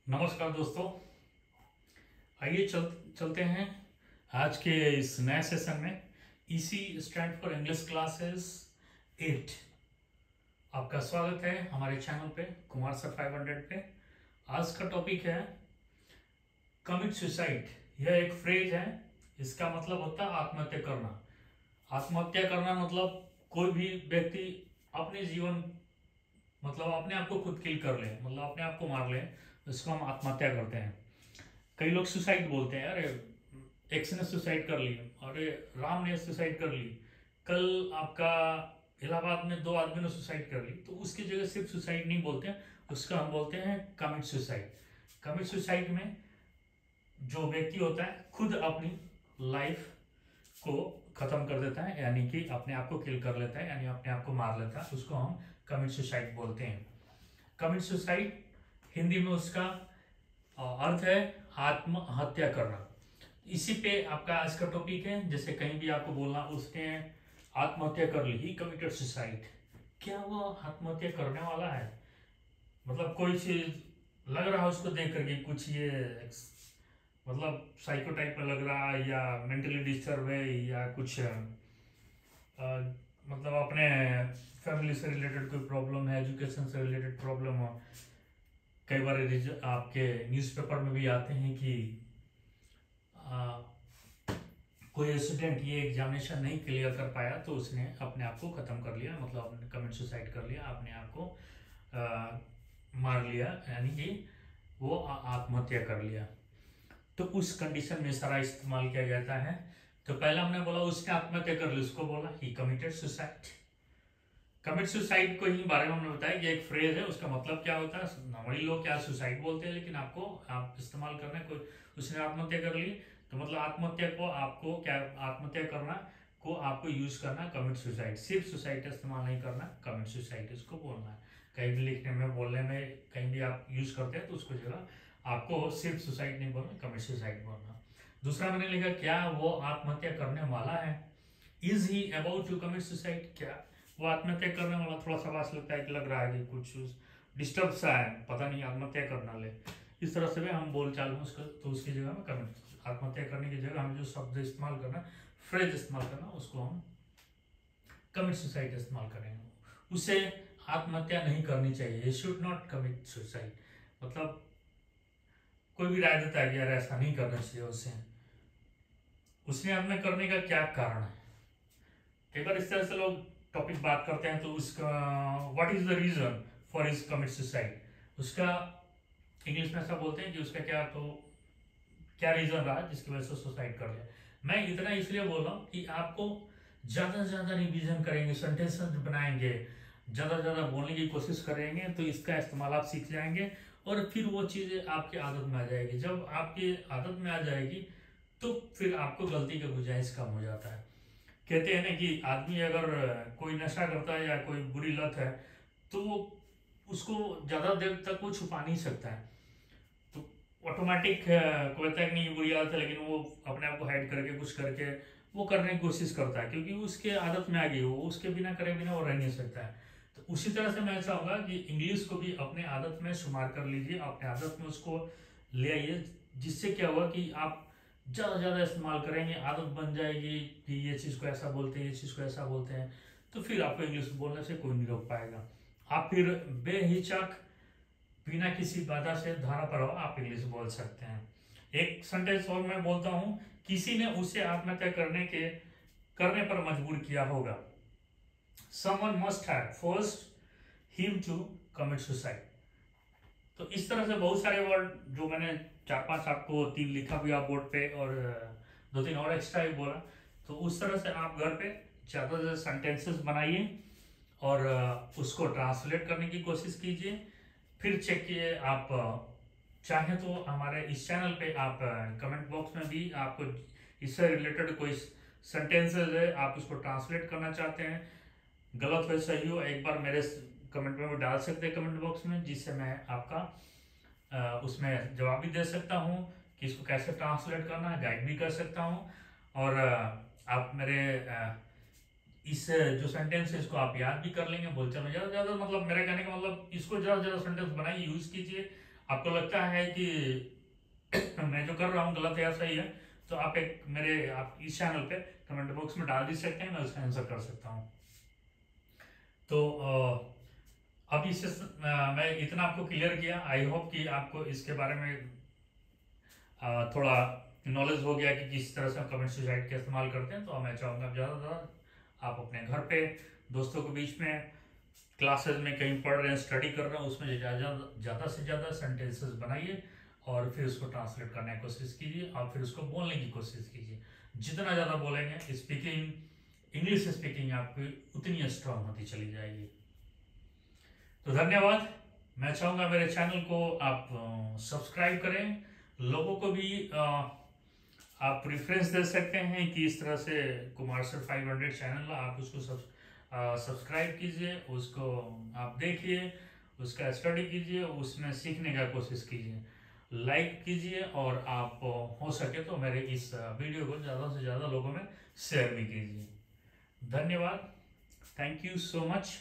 नमस्कार दोस्तों। आइए चलते हैं आज के इस नए सेशन में। इसी स्टैंड फॉर इंग्लिश क्लासेस 8। आपका स्वागत है हमारे चैनल पे कुमार सर 500 पे। आज का टॉपिक है कमिट सुसाइड। यह एक फ्रेज है, इसका मतलब होता है आत्महत्या करना। आत्महत्या करना मतलब कोई भी व्यक्ति अपने जीवन मतलब अपने आप को खुद किल कर ले, मतलब अपने आप को मार ले, इसको हम आत्महत्या करते हैं। कई लोग सुसाइड बोलते हैं, अरे एक्स ने सुसाइड कर ली, अरे राम ने सुसाइड कर ली, कल आपका इलाहाबाद में 2 आदमी ने सुसाइड कर ली। तो उसकी जगह सिर्फ सुसाइड नहीं बोलते हैं, उसका हम बोलते हैं कमिट सुसाइड। कमिट सुसाइड में जो व्यक्ति होता है खुद अपनी लाइफ को खत्म कर देता है, यानी कि अपने आप को किल कर लेता है, यानी अपने आप को मार लेता है, उसको हम कमिट सुसाइड बोलते हैं। कमिट सुसाइड हिंदी में उसका अर्थ है आत्महत्या करना। इसी पे आपका आज का टॉपिक है। जैसे कहीं भी आपको बोलना उसने आत्महत्या कर ली, ही कमिटेड सुसाइड, क्या वो आत्महत्या करने वाला है? मतलब कोई चीज लग रहा है उसको देख करके कुछ ये मतलब साइको टाइप में लग रहा है, या मेंटली डिस्टर्ब है, या कुछ मतलब अपने फैमिली से रिलेटेड कोई प्रॉब्लम है, एजुकेशन से रिलेटेड प्रॉब्लम हो। कई बार आपके न्यूज़पेपर में भी आते हैं कि आ, कोई स्टूडेंट ये एग्जामिनेशन नहीं क्लियर कर पाया तो उसने अपने आप को ख़त्म कर लिया, मतलब अपने कमिट सुसाइड कर लिया, अपने आप को मार लिया, यानी कि वो आत्महत्या कर लिया। तो उस कंडीशन में सारा इस्तेमाल किया जाता है। तो पहला हमने बोला उसने आत्महत्या कर ली, उसको बोला ही कमिटेड सुसाइड। कमिट सुसाइड को ही बारे में हमने बताया कि एक फ्रेज है, उसका मतलब क्या होता है। नॉर्मली लोग क्या सुसाइड बोलते हैं, लेकिन आप इस्तेमाल करना कोई उसने आत्महत्या कर ली तो मतलब आत्महत्या को आपको क्या आत्महत्या करना को आपको यूज करना कमिट सुसाइड। सिर्फ सुसाइड का इस्तेमाल नहीं करना, कमिट सुसाइड इसको बोलना है। कहीं भी लिखने में बोलने में कहीं भी आप यूज करते हैं तो उसको जगह आपको सिर्फ सुसाइड नहीं बोलना, कमिट सुसाइड बोलना। दूसरा मैंने लिखा क्या वो आत्महत्या करने वाला है, is he about to commit suicide, क्या वो आत्महत्या करने वाला। थोड़ा सा वास लगता है कि लग रहा है कि कुछ डिस्टर्ब सा है, पता नहीं आत्महत्या करना ले, इस तरह से भी हम बोल चाल में उसका, तो उसकी जगह में कमिट आत्महत्या करने की जगह हमें जो शब्द इस्तेमाल करना, फ्रेज इस्तेमाल करना, उसको हम कमिट सुसाइड इस्तेमाल करेंगे। उसे आत्महत्या नहीं करनी चाहिए, ये शुड नॉट कमिट सुसाइड। मतलब कोई भी राय देता है कि यार ऐसा नहीं करना चाहिए उसे, उसने आत्महत्या करने का क्या कारण है। कई बार इस तरह से लोग टॉपिक बात करते हैं तो उसका what is the reason for his commit suicide, उसका इंग्लिश में ऐसा बोलते हैं कि उसका क्या रीजन रहा जिसकी वजह से सुसाइड कर लिया। मैं इतना इसलिए बोल रहा हूँ कि आपको ज्यादा से ज्यादा रिवीजन करेंगे, सेंटेंस बनाएंगे, ज्यादा से ज्यादा बोलने की कोशिश करेंगे तो इसका इस्तेमाल आप सीख जाएंगे और फिर वो चीजें आपकी आदत में आ जाएगी। जब आपकी आदत में आ जाएगी तो फिर आपको गलती का गुंजाइश कम हो जाता है। कहते हैं ना कि आदमी अगर कोई नशा करता है या कोई बुरी लत है तो उसको ज्यादा देर तक वो छुपा नहीं सकता है, तो ऑटोमेटिक को कहता है कि नहीं बुरी आदत है, लेकिन वो अपने आप को हाइड करके कुछ करके वो करने की कोशिश करता है, क्योंकि उसके आदत में आ गई, वो उसके बिना करे बिना वो रह नहीं सकता है। तो उसी तरह से मैं चाहूंगा कि इंग्लिश को भी अपने आदत में शुमार कर लीजिए, अपने आदत में उसको ले आइए, जिससे क्या होगा कि आप ज़्यादा से ज़्यादा इस्तेमाल करेंगे, आदत बन जाएगी कि ये चीज़ को ऐसा बोलते हैं, ये चीज़ को ऐसा बोलते हैं, तो फिर आपको इंग्लिश बोलने से कोई नहीं रोक पाएगा। आप फिर बेहिचक बिना किसी बाधा से धारा पर हो आप इंग्लिश बोल सकते हैं। एक सेंटेंस और मैं बोलता हूँ, किसी ने उसे आत्महत्या करने पर मजबूर किया होगा। Someone must have forced him to commit suicide. तो इस तरह से बहुत सारे वर्ड जो मैंने 4-5 आपको 3 लिखा भी आप बोर्ड पे और 2-3 और एक्स्ट्रा भी बोला, तो उस तरह से आप घर पे ज़्यादा से ज़्यादा सेंटेंसेस बनाइए और उसको ट्रांसलेट करने की कोशिश कीजिए। फिर चेक किए, आप चाहें तो हमारे इस चैनल पे आप कमेंट बॉक्स में भी आपको इससे रिलेटेड कोई सेंटेंसेस है आप उसको ट्रांसलेट करना चाहते हैं, गलत हो सही हो, एक बार मेरे कमेंट में भी डाल सकते हैं कमेंट बॉक्स में, जिससे मैं आपका उसमें जवाब भी दे सकता हूँ कि इसको कैसे ट्रांसलेट करना है, गाइड भी कर सकता हूँ। और आप मेरे इस जो सेंटेंस है इसको आप याद भी कर लेंगे बोलचाल में ज़्यादा ज़्यादा, मतलब मेरे कहने का मतलब इसको ज़्यादा ज़्यादा सेंटेंस बनाइए, यूज़ कीजिए, आपको लगता है कि मैं जो कर रहा हूँ गलत है या सही है, तो आप आप इस चैनल पे कमेंट बॉक्स में डाल भी सकते हैं, मैं उसका आंसर कर सकता हूँ। तो अब इससे मैं इतना आपको क्लियर किया। आई होप कि आपको इसके बारे में थोड़ा नॉलेज हो गया कि किस तरह से हम कमेंट सुसाइड का इस्तेमाल करते हैं। तो मैं चाहूँगा ज़्यादा से ज़्यादा आप अपने घर पे दोस्तों के बीच में, क्लासेस में कहीं पढ़ रहे हैं, स्टडी कर रहे हैं, उसमें ज़्यादा से ज़्यादा सेंटेंसेस बनाइए और फिर उसको ट्रांसलेट करने की कोशिश कीजिए और फिर उसको बोलने की कोशिश कीजिए। जितना ज़्यादा बोलेंगे, स्पीकिंग इंग्लिश स्पीकिंग आपकी उतनी स्ट्रांग होती चली जाएगी। तो धन्यवाद। मैं चाहूँगा मेरे चैनल को आप सब्सक्राइब करें। लोगों को भी आप प्रेफरेंस दे सकते हैं कि इस तरह से कुमार सर 500 चैनल, आप उसको सब्सक्राइब कीजिए, उसको आप देखिए, उसका स्टडी कीजिए, उसमें सीखने का कोशिश कीजिए, लाइक कीजिए और आप हो सके तो मेरे इस वीडियो को ज़्यादा से ज़्यादा लोगों में शेयर भी कीजिए। धन्यवाद। Thank you so much.